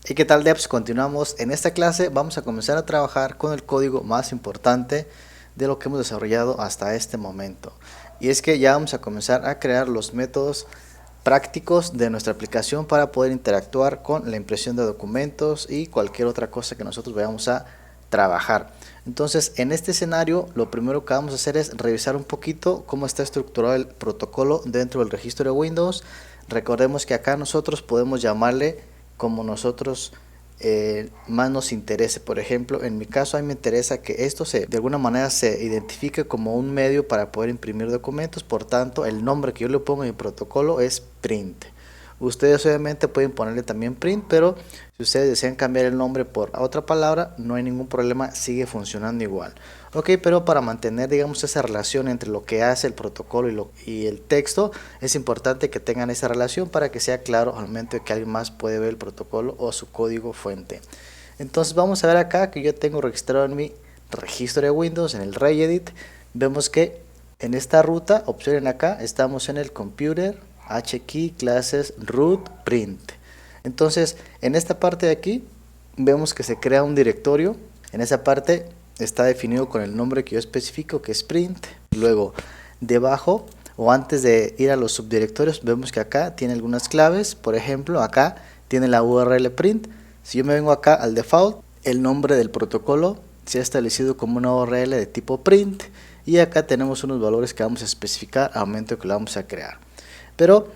¿Y qué tal, devs? Continuamos. En esta clase vamos a comenzar a trabajar con el código más importante de lo que hemos desarrollado hasta este momento. Y es que ya vamos a comenzar a crear los métodos prácticos de nuestra aplicación para poder interactuar con la impresión de documentos y cualquier otra cosa que nosotros vayamos a trabajar. Entonces, en este escenario, lo primero que vamos a hacer es revisar un poquito cómo está estructurado el protocolo dentro del registro de Windows. Recordemos que acá nosotros podemos llamarle como nosotros más nos interese. Por ejemplo, en mi caso a mí me interesa que esto de alguna manera se identifique como un medio para poder imprimir documentos. Por tanto, el nombre que yo le pongo en mi protocolo es print. Ustedes obviamente pueden ponerle también print, pero si ustedes desean cambiar el nombre por otra palabra, no hay ningún problema, sigue funcionando igual. Ok, pero para mantener, digamos, esa relación entre lo que hace el protocolo y el texto, es importante que tengan esa relación para que sea claro al momento de que alguien más puede ver el protocolo o su código fuente. Entonces vamos a ver acá que yo tengo registrado en mi registro de Windows, en el regedit. Vemos que en esta ruta, observen acá, estamos en el computer, hkey, classes, root, print. Entonces, en esta parte de aquí, vemos que se crea un directorio. En esa parte está definido con el nombre que yo especifico, que es print. Luego, debajo o antes de ir a los subdirectorios, vemos que acá tiene algunas claves. Por ejemplo, acá tiene la URL print. Si yo me vengo acá al default, el nombre del protocolo se ha establecido como una URL de tipo print. Y acá tenemos unos valores que vamos a especificar al momento que lo vamos a crear. Pero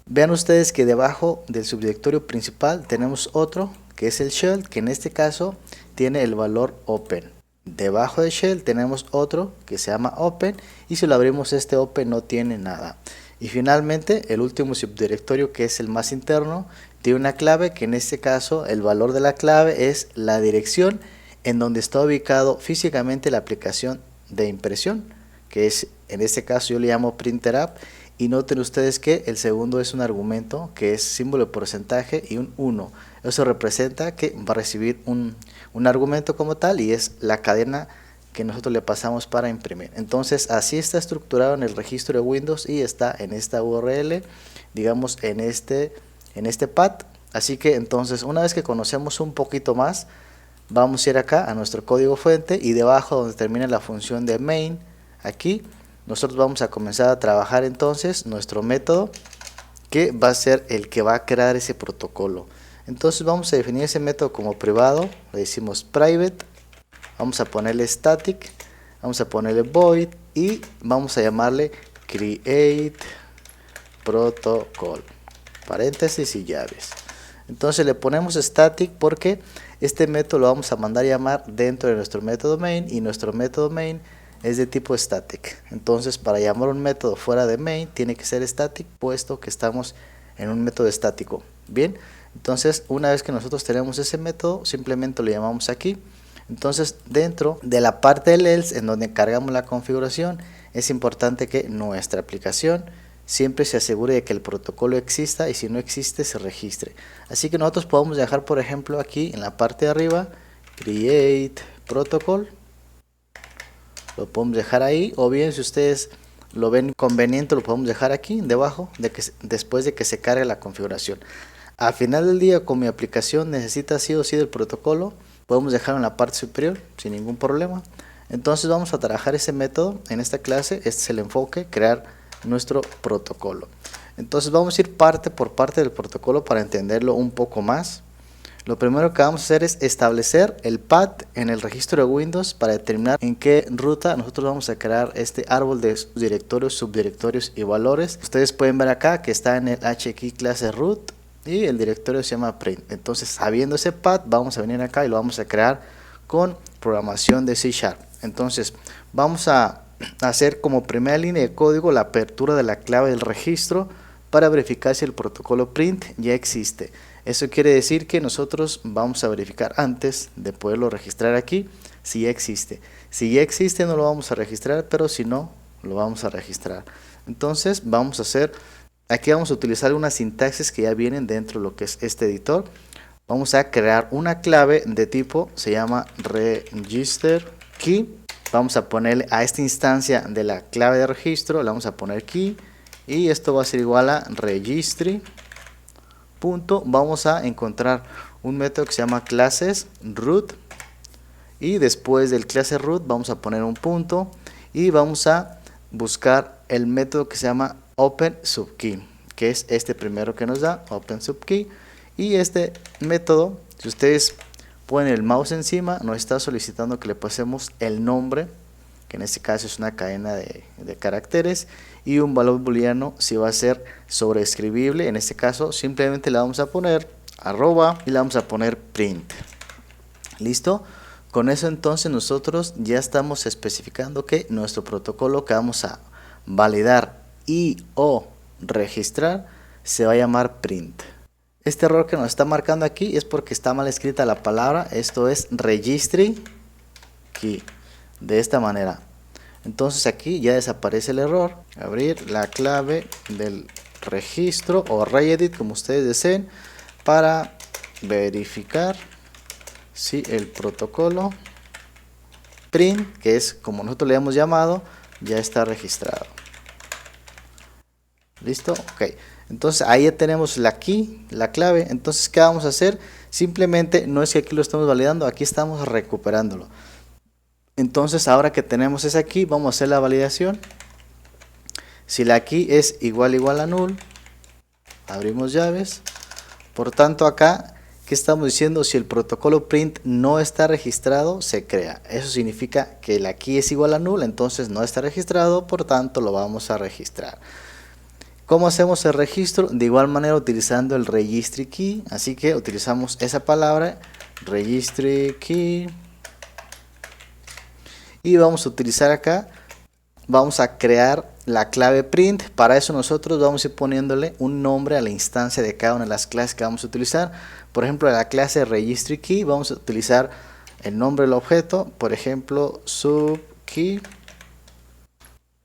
vean ustedes que debajo del subdirectorio principal tenemos otro que es el shell, que en este caso tiene el valor open. Debajo de shell tenemos otro que se llama open, y si lo abrimos, este open no tiene nada. Y finalmente el último subdirectorio, que es el más interno, tiene una clave que en este caso el valor de la clave es la dirección en donde está ubicado físicamente la aplicación de impresión, que es, en este caso yo le llamo printer app. Y noten ustedes que el segundo es un argumento que es símbolo de porcentaje y un 1. Eso representa que va a recibir un argumento como tal, y es la cadena que nosotros le pasamos para imprimir. Entonces así está estructurado en el registro de Windows y está en esta URL, digamos en este path. Así que entonces, una vez que conocemos un poquito más, vamos a ir acá a nuestro código fuente, y debajo donde termina la función de main, aquí nosotros vamos a comenzar a trabajar entonces nuestro método, que va a ser el que va a crear ese protocolo. Entonces vamos a definir ese método como privado, le decimos private, vamos a ponerle static, vamos a ponerle void y vamos a llamarle create protocol, paréntesis y llaves. Entonces le ponemos static porque este método lo vamos a mandar a llamar dentro de nuestro método main, y nuestro método main es de tipo static. Entonces, para llamar un método fuera de main tiene que ser static, puesto que estamos en un método estático. Bien, entonces una vez que nosotros tenemos ese método, simplemente lo llamamos aquí. Entonces, dentro de la parte del else, en donde cargamos la configuración, es importante que nuestra aplicación siempre se asegure de que el protocolo exista, y si no existe, se registre. Así que nosotros podemos dejar, por ejemplo, aquí en la parte de arriba, create protocol. Lo podemos dejar ahí, o bien si ustedes lo ven conveniente, lo podemos dejar aquí debajo, después de que se cargue la configuración. Al final del día, como mi aplicación necesita sí o sí del protocolo, podemos dejarlo en la parte superior sin ningún problema. Entonces vamos a trabajar ese método en esta clase. Este es el enfoque, crear nuestro protocolo. Entonces vamos a ir parte por parte del protocolo para entenderlo un poco más. Lo primero que vamos a hacer es establecer el path en el registro de Windows para determinar en qué ruta nosotros vamos a crear este árbol de directorios, subdirectorios y valores. Ustedes pueden ver acá que está en el hkey clase root y el directorio se llama print. Entonces, sabiendo ese path, vamos a venir acá y lo vamos a crear con programación de C#. Entonces vamos a hacer como primera línea de código la apertura de la clave del registro para verificar si el protocolo print ya existe. Eso quiere decir que nosotros vamos a verificar antes de poderlo registrar aquí si ya existe. Si ya existe, no lo vamos a registrar, pero si no, lo vamos a registrar. Entonces vamos a hacer, aquí vamos a utilizar unas sintaxis que ya vienen dentro de lo que es este editor. Vamos a crear una clave de tipo, se llama register key. Vamos a ponerle a esta instancia de la clave de registro, le vamos a poner key, y esto va a ser igual a registry. Vamos a encontrar un método que se llama clases root, y después del clase root vamos a poner un punto y vamos a buscar el método que se llama open subkey, que es este primero que nos da open subkey. Y este método, si ustedes ponen el mouse encima, nos está solicitando que le pasemos el nombre, que en este caso es una cadena de caracteres, y un valor booleano si va a ser sobreescribible. En este caso simplemente le vamos a poner arroba y le vamos a poner print. ¿Listo? Con eso entonces nosotros ya estamos especificando que nuestro protocolo que vamos a validar y o registrar se va a llamar print. Este error que nos está marcando aquí es porque está mal escrita la palabra. Esto es registry key, de esta manera. Entonces aquí ya desaparece el error. Abrir la clave del registro o regedit, como ustedes deseen, para verificar si el protocolo print, que es como nosotros le hemos llamado, ya está registrado. ¿Listo? Ok. Entonces ahí ya tenemos la key, la clave. Entonces, ¿qué vamos a hacer? Simplemente no es que aquí lo estamos validando, aquí estamos recuperándolo. Entonces ahora que tenemos esa key, vamos a hacer la validación. Si la key es igual a null, abrimos llaves. Por tanto acá, ¿qué estamos diciendo? Si el protocolo print no está registrado, se crea. Eso significa que la key es igual a null, entonces no está registrado, por tanto lo vamos a registrar. ¿Cómo hacemos el registro? De igual manera utilizando el registry key, así que utilizamos esa palabra, registry key, y vamos a utilizar acá, vamos a crear la clave print. Para eso nosotros vamos a ir poniéndole un nombre a la instancia de cada una de las clases que vamos a utilizar. Por ejemplo, en la clase registry key vamos a utilizar el nombre del objeto, por ejemplo, subkey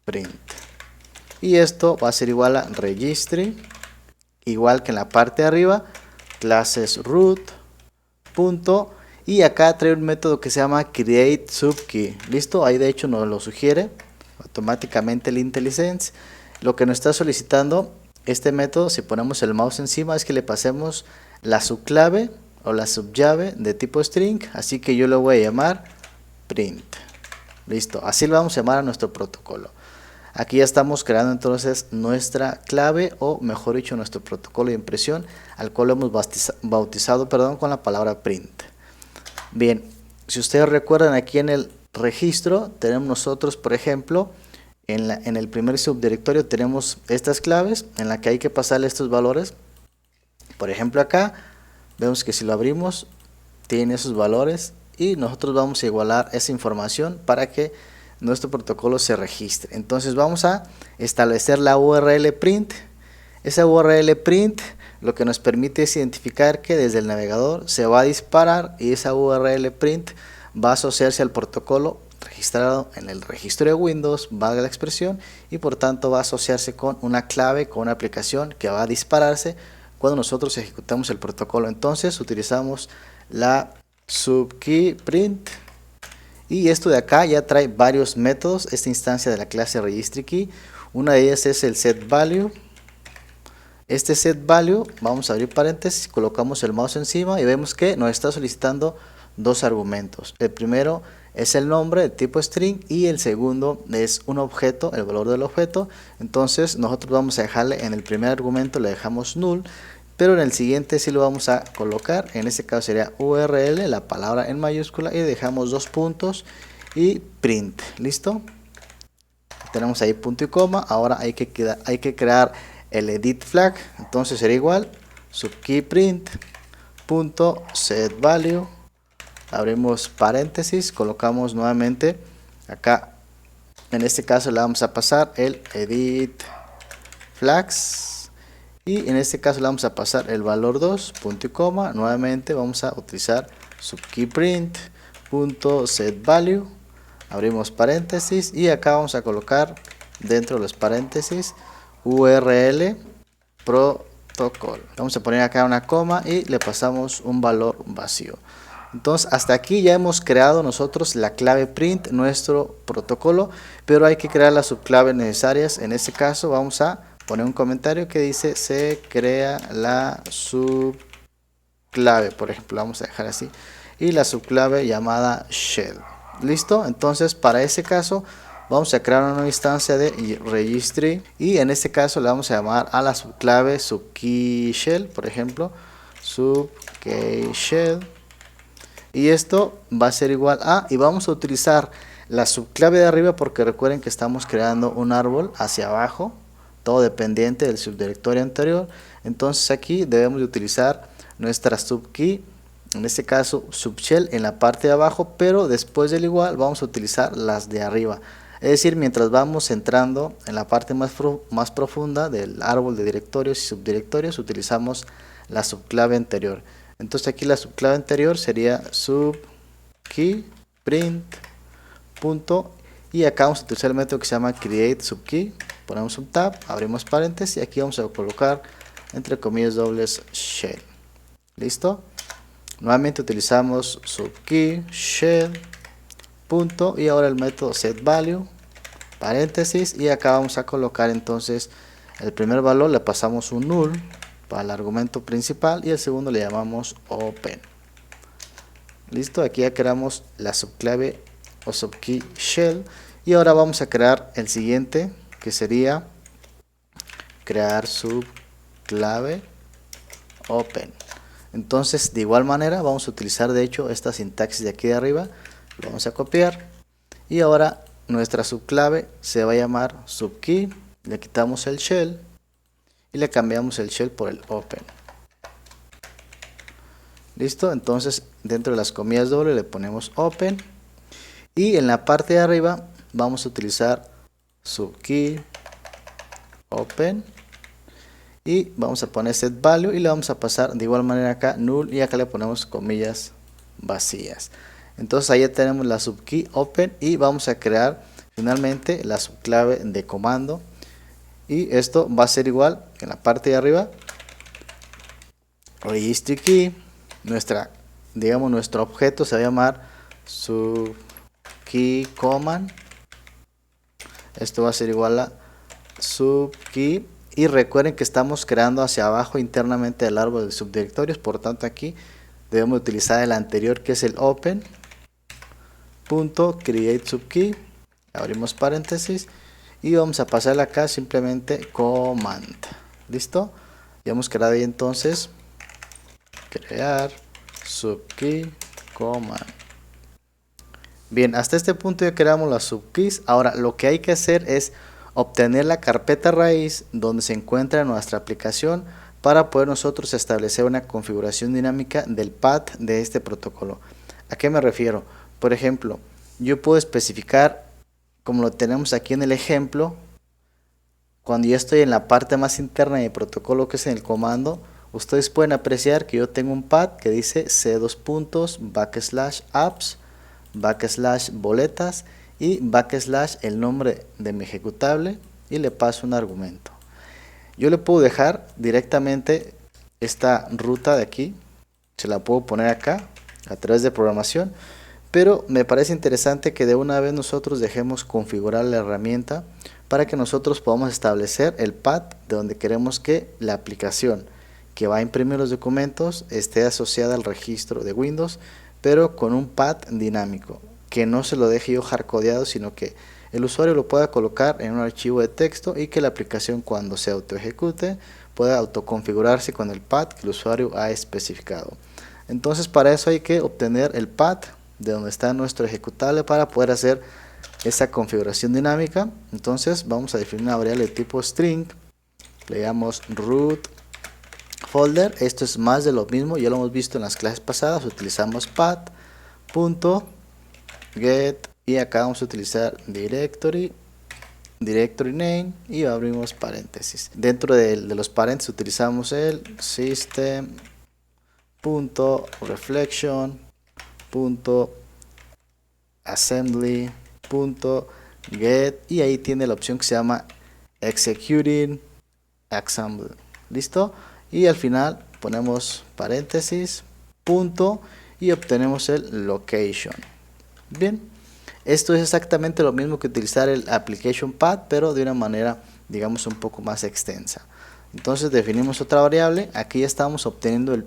print. Y esto va a ser igual a registry, igual que en la parte de arriba, clases root, punto, y acá trae un método que se llama create subkey. Listo, ahí de hecho nos lo sugiere automáticamente el IntelliSense. Lo que nos está solicitando este método, si ponemos el mouse encima, es que le pasemos la subclave o la subllave de tipo string, así que yo lo voy a llamar print. Listo, así lo vamos a llamar a nuestro protocolo. Aquí ya estamos creando entonces nuestra clave, o mejor dicho nuestro protocolo de impresión, al cual lo hemos bautizado con la palabra print. Bien, si ustedes recuerdan, aquí en el registro tenemos nosotros, por ejemplo, en el primer subdirectorio tenemos estas claves en la que hay que pasarle estos valores. Por ejemplo, acá vemos que si lo abrimos tiene esos valores y nosotros vamos a igualar esa información para que nuestro protocolo se registre. Entonces vamos a establecer la URL print. Esa URL print lo que nos permite es identificar que desde el navegador se va a disparar, y esa URL print va a asociarse al protocolo registrado en el registro de Windows, valga la expresión, y por tanto va a asociarse con una clave, con una aplicación que va a dispararse cuando nosotros ejecutamos el protocolo. Entonces utilizamos la subkey print. Y esto de acá ya trae varios métodos, esta instancia de la clase registry key. Una de ellas es el setValue. Este setValue, vamos a abrir paréntesis, colocamos el mouse encima y vemos que nos está solicitando dos argumentos. El primero es el nombre de tipo string y el segundo es un objeto, el valor del objeto. Entonces nosotros vamos a dejarle, en el primer argumento le dejamos null, pero en el siguiente sí lo vamos a colocar. En este caso sería URL, la palabra en mayúscula, y dejamos dos puntos y print. ¿Listo? Tenemos ahí punto y coma. Ahora hay que crear el edit flag. Entonces será igual subkey print punto setValue, abrimos paréntesis, colocamos nuevamente acá, en este caso le vamos a pasar el edit flags, y en este caso le vamos a pasar el valor 2, punto y coma. Nuevamente vamos a utilizar subkey print punto setValue, abrimos paréntesis, y acá vamos a colocar dentro de los paréntesis URL protocol. Vamos a poner acá una coma y le pasamos un valor vacío. Entonces hasta aquí ya hemos creado nosotros la clave print, nuestro protocolo, pero hay que crear las subclaves necesarias. En este caso vamos a poner un comentario que dice se crea la subclave subclave, por ejemplo, vamos a dejar así, y la subclave llamada shell. ¿Listo? Entonces para ese caso vamos a crear una nueva instancia de registry y en este caso le vamos a llamar a la subclave subkey shell, por ejemplo, subkey shell, y esto va a ser igual a, y vamos a utilizar la subclave de arriba porque recuerden que estamos creando un árbol hacia abajo, todo dependiente del subdirectorio anterior. Entonces aquí debemos de utilizar nuestra subkey, en este caso subshell en la parte de abajo, pero después del igual vamos a utilizar las de arriba. Es decir, mientras vamos entrando en la parte más profunda del árbol de directorios y subdirectorios, utilizamos la subclave anterior. Entonces aquí la subclave anterior sería subkey print punto, y acá vamos a utilizar el método que se llama create subkey. Ponemos un tab, abrimos paréntesis y aquí vamos a colocar entre comillas dobles shell. ¿Listo? Nuevamente utilizamos subkey shell punto y ahora el método setValue paréntesis y acá vamos a colocar entonces el primer valor, le pasamos un null para el argumento principal y el segundo le llamamos open. Listo, aquí ya creamos la subclave o subkey shell y ahora vamos a crear el siguiente que sería crear subclave open. Entonces de igual manera vamos a utilizar de hecho esta sintaxis de aquí de arriba, lo vamos a copiar y ahora nuestra subclave se va a llamar subkey, le quitamos el shell y le cambiamos el shell por el open. Listo, entonces dentro de las comillas dobles le ponemos open y en la parte de arriba vamos a utilizar subkey open y vamos a poner setValue y le vamos a pasar de igual manera acá null y acá le ponemos comillas vacías. Entonces ahí ya tenemos la subkey open y vamos a crear finalmente la subclave de comando y esto va a ser igual que en la parte de arriba registry key, nuestro objeto se va a llamar subkey command, esto va a ser igual a subkey y recuerden que estamos creando hacia abajo internamente el árbol de subdirectorios, por tanto aquí debemos utilizar el anterior que es el open punto create subkey, abrimos paréntesis y vamos a pasarle acá simplemente command. Listo, ya hemos creado ahí entonces crear subkey command. Bien, hasta este punto ya creamos las subkeys. Ahora lo que hay que hacer es obtener la carpeta raíz donde se encuentra nuestra aplicación para poder nosotros establecer una configuración dinámica del path de este protocolo. ¿A qué me refiero? Por ejemplo, yo puedo especificar, como lo tenemos aquí en el ejemplo, cuando ya estoy en la parte más interna de mi protocolo que es en el comando, ustedes pueden apreciar que yo tengo un path que dice c:\apps /boletas y / el nombre de mi ejecutable y le paso un argumento. Yo le puedo dejar directamente esta ruta de aquí, se la puedo poner acá a través de programación, pero me parece interesante que de una vez nosotros dejemos configurar la herramienta para que nosotros podamos establecer el path de donde queremos que la aplicación que va a imprimir los documentos esté asociada al registro de Windows, pero con un path dinámico, que no se lo deje yo hardcodeado, sino que el usuario lo pueda colocar en un archivo de texto y que la aplicación cuando se auto ejecute pueda autoconfigurarse con el path que el usuario ha especificado. Entonces para eso hay que obtener el path de donde está nuestro ejecutable para poder hacer esa configuración dinámica. Entonces vamos a definir una variable de tipo string, le damos root folder, esto es más de lo mismo, ya lo hemos visto en las clases pasadas, utilizamos path.get y acá vamos a utilizar directory name y abrimos paréntesis. Dentro de los paréntesis utilizamos el system.reflection.assembly.get y ahí tiene la opción que se llama executing assembly. ¿Listo? Y al final ponemos paréntesis, punto y obtenemos el location. Bien, esto es exactamente lo mismo que utilizar el application path, pero de una manera, digamos, un poco más extensa. Entonces definimos otra variable. Aquí ya estamos obteniendo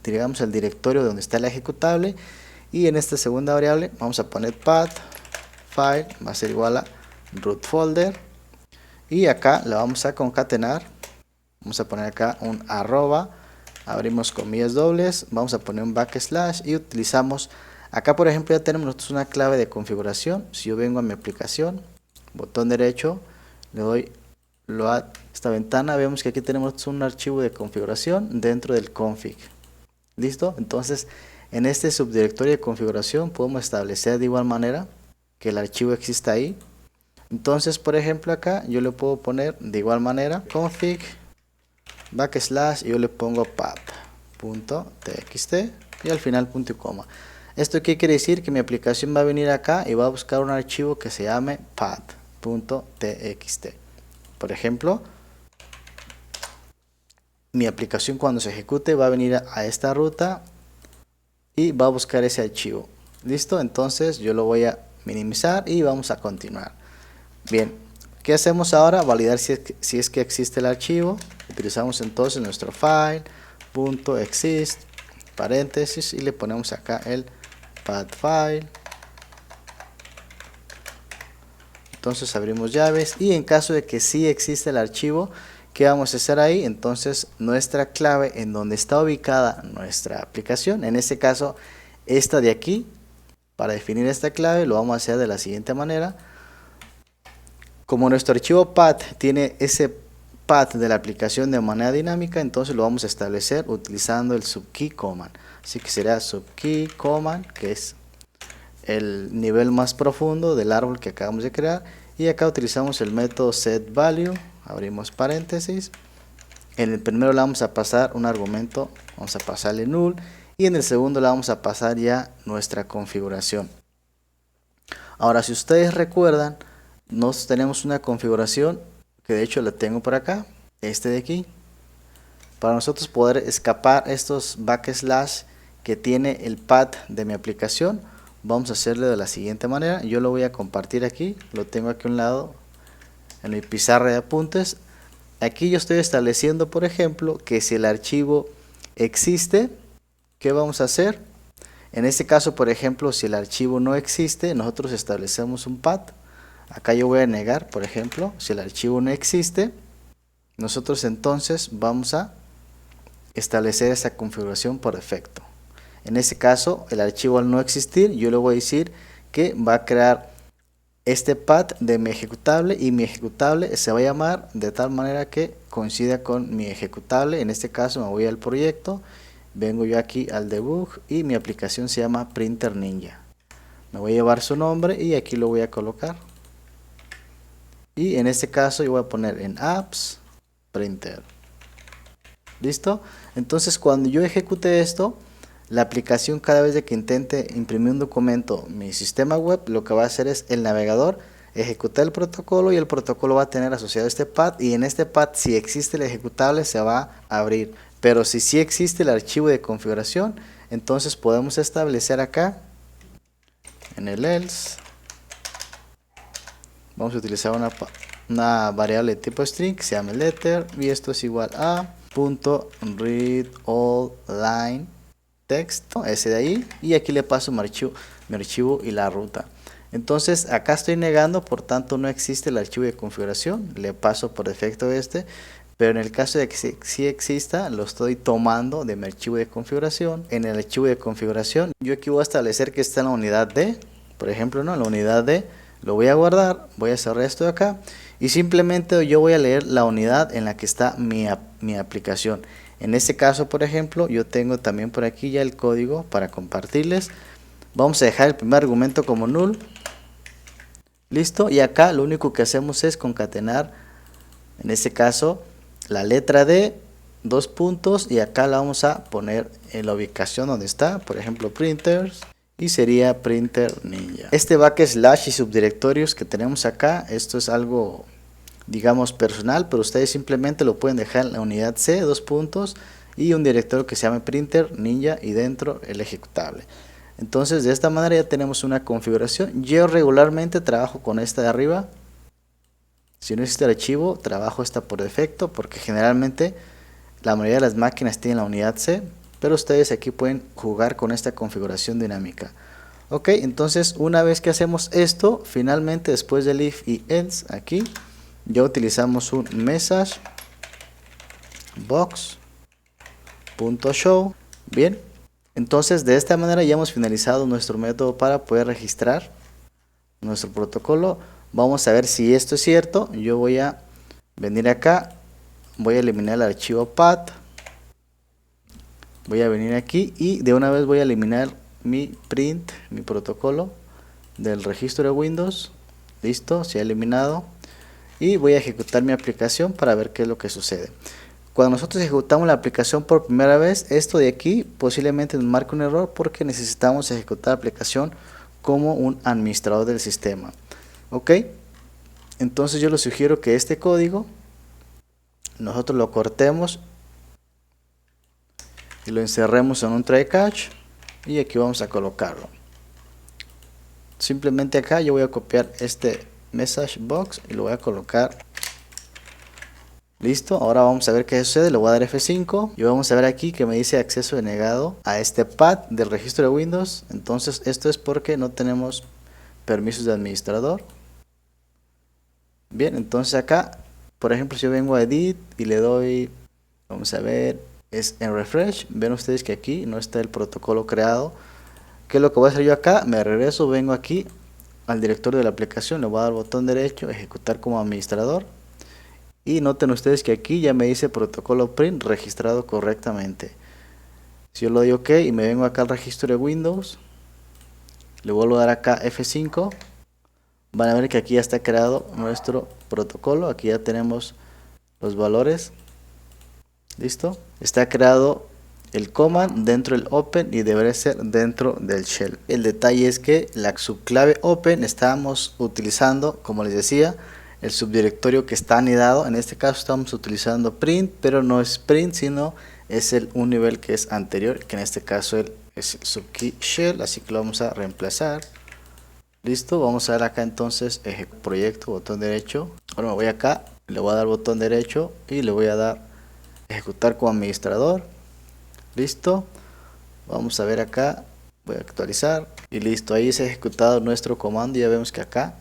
digamos, el directorio donde está el ejecutable. Y en esta segunda variable vamos a poner path file va a ser igual a root folder. Y acá la vamos a concatenar. Vamos a poner acá un arroba. Abrimos comillas dobles. Vamos a poner un backslash. Y utilizamos, acá por ejemplo ya tenemos nosotros una clave de configuración. Si yo vengo a mi aplicación, botón derecho, le doy load esta ventana, vemos que aquí tenemos un archivo de configuración dentro del config. ¿Listo? Entonces en este subdirectorio de configuración podemos establecer de igual manera que el archivo exista ahí. Entonces por ejemplo acá yo le puedo poner de igual manera config backslash y yo le pongo path.txt y al final punto y coma. ¿Esto qué quiere decir? Que mi aplicación va a venir acá y va a buscar un archivo que se llame path.txt. Por ejemplo, mi aplicación cuando se ejecute va a venir a esta ruta y va a buscar ese archivo. ¿Listo? Entonces yo lo voy a minimizar y vamos a continuar. Bien, ¿qué hacemos ahora? Validar si es que existe el archivo. Utilizamos entonces nuestro file .exist paréntesis y le ponemos acá el path file. Entonces abrimos llaves y en caso de que sí existe el archivo, ¿qué vamos a hacer ahí? Entonces nuestra clave en donde está ubicada nuestra aplicación, en este caso esta de aquí, para definir esta clave lo vamos a hacer de la siguiente manera. Como nuestro archivo path tiene ese path de la aplicación de manera dinámica, entonces lo vamos a establecer utilizando el subkey command. Así que será subkey command, que es el nivel más profundo del árbol que acabamos de crear, y acá utilizamos el método setValue, abrimos paréntesis. En el primero le vamos a pasar un argumento, vamos a pasarle null, y en el segundo le vamos a pasar ya nuestra configuración. Ahora si ustedes recuerdan, nosotros tenemos una configuración que de hecho la tengo por acá, este de aquí. Para nosotros poder escapar estos backslash que tiene el path de mi aplicación, vamos a hacerlo de la siguiente manera. Yo lo voy a compartir aquí, lo tengo aquí a un lado en mi pizarra de apuntes. Aquí yo estoy estableciendo, por ejemplo, que si el archivo existe, ¿qué vamos a hacer? En este caso, por ejemplo, si el archivo no existe, nosotros establecemos un path. Acá yo voy a negar, por ejemplo, si el archivo no existe, nosotros entonces vamos a establecer esa configuración por defecto. En este caso, el archivo al no existir, yo le voy a decir que va a crear este path de mi ejecutable y mi ejecutable se va a llamar de tal manera que coincida con mi ejecutable. En este caso me voy al proyecto, vengo yo aquí al debug y mi aplicación se llama Printer Ninja. Me voy a llevar su nombre y aquí lo voy a colocar. Y en este caso yo voy a poner en apps printer. ¿Listo? Entonces cuando yo ejecute esto, la aplicación cada vez de que intente imprimir un documento, mi sistema web, lo que va a hacer es el navegador ejecutar el protocolo y el protocolo va a tener asociado este path y en este path si existe el ejecutable se va a abrir. Pero si sí existe el archivo de configuración, entonces podemos establecer acá en el else, vamos a utilizar una variable de tipo string que se llama letter y esto es igual a .readAllLine text, ese de ahí, y aquí le paso mi archivo y la ruta. Entonces acá estoy negando, por tanto no existe el archivo de configuración, le paso por defecto este, pero en el caso de que sí exista, lo estoy tomando de mi archivo de configuración. En el archivo de configuración, yo aquí voy a establecer que está en la unidad D, por ejemplo, ¿no? La unidad D, lo voy a guardar, voy a cerrar esto de acá, y simplemente yo voy a leer la unidad en la que está mi aplicación. En este caso, por ejemplo, yo tengo también por aquí ya el código para compartirles. Vamos a dejar el primer argumento como null. Listo, y acá lo único que hacemos es concatenar, en este caso, la letra D, dos puntos, y acá la vamos a poner en la ubicación donde está, por ejemplo, printers, y sería Printer Ninja. Este backslash y subdirectorios que tenemos acá, esto es algo, digamos, personal, pero ustedes simplemente lo pueden dejar en la unidad C, dos puntos, y un directorio que se llame Printer Ninja y dentro el ejecutable. Entonces de esta manera ya tenemos una configuración. Yo regularmente trabajo con esta de arriba, Si no existe el archivo, trabajo está por defecto porque generalmente la mayoría de las máquinas tienen la unidad C, pero ustedes aquí pueden jugar con esta configuración dinámica. Ok, entonces una vez que hacemos esto, finalmente después del if y else aquí, ya utilizamos un message box.show. Bien, entonces de esta manera ya hemos finalizado nuestro método para poder registrar nuestro protocolo. Vamos a ver si esto es cierto. Yo voy a venir acá, voy a eliminar el archivo path, voy a venir aquí y de una vez voy a eliminar mi print, mi protocolo del registro de Windows. Listo, se ha eliminado y voy a ejecutar mi aplicación para ver qué es lo que sucede. Cuando nosotros ejecutamos la aplicación por primera vez, esto de aquí posiblemente nos marque un error porque necesitamos ejecutar la aplicación como un administrador del sistema. Ok, entonces yo les sugiero que este código nosotros lo cortemos y lo encerremos en un try catch y aquí vamos a colocarlo. Simplemente acá yo voy a copiar este message box y lo voy a colocar. Listo, ahora vamos a ver qué sucede. Le voy a dar F5 y vamos a ver aquí que me dice acceso denegado a este path del registro de Windows. Entonces esto es porque no tenemos permisos de administrador. Bien, entonces acá, por ejemplo, si yo vengo a Edit y le doy, vamos a ver, es en Refresh, ven ustedes que aquí no está el protocolo creado. ¿Qué es lo que voy a hacer yo acá? Me regreso, vengo aquí al directorio de la aplicación, le voy a dar botón derecho, ejecutar como administrador. Y noten ustedes que aquí ya me dice protocolo print registrado correctamente. Si yo lo doy OK y me vengo acá al registro de Windows, le vuelvo a dar acá F5, van a ver que aquí ya está creado nuestro protocolo. Aquí ya tenemos los valores. Listo, está creado el command dentro del open y debería ser dentro del shell. El detalle es que la subclave open estábamos utilizando, como les decía, el subdirectorio que está anidado. En este caso estamos utilizando print, pero no es print, sino es un nivel que es anterior, que en este caso es el subkey shell, así que lo vamos a reemplazar. Listo, vamos a ver acá entonces proyecto, botón derecho. Ahora me voy acá, le voy a dar botón derecho y le voy a dar ejecutar como administrador. Listo, vamos a ver acá, voy a actualizar y listo, ahí se ha ejecutado nuestro comando. Ya vemos que acá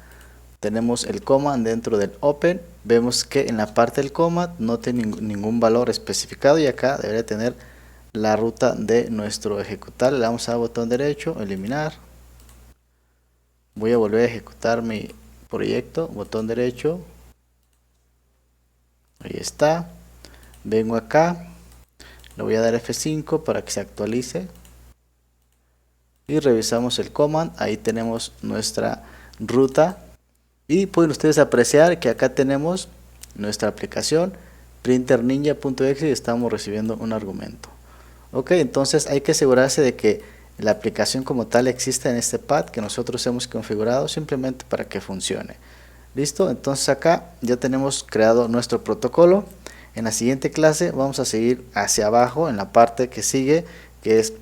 tenemos el command dentro del open. Vemos que en la parte del command no tiene ningún valor especificado y acá debería tener la ruta de nuestro ejecutar. Le damos al botón derecho, eliminar. Voy a volver a ejecutar mi proyecto, botón derecho. Ahí está. Vengo acá, le voy a dar F5 para que se actualice. Y revisamos el command, ahí tenemos nuestra ruta. Y pueden ustedes apreciar que acá tenemos nuestra aplicación printerninja.exe y estamos recibiendo un argumento. Ok, entonces hay que asegurarse de que la aplicación como tal exista en este path que nosotros hemos configurado simplemente para que funcione. Listo, entonces acá ya tenemos creado nuestro protocolo. En la siguiente clase vamos a seguir hacia abajo en la parte que sigue, que es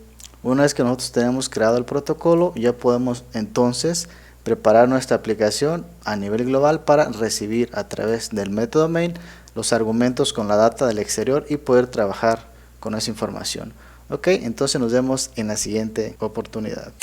una vez que nosotros tenemos creado el protocolo, ya podemos entonces preparar nuestra aplicación a nivel global para recibir a través del método main los argumentos con la data del exterior y poder trabajar con esa información. Ok, entonces nos vemos en la siguiente oportunidad.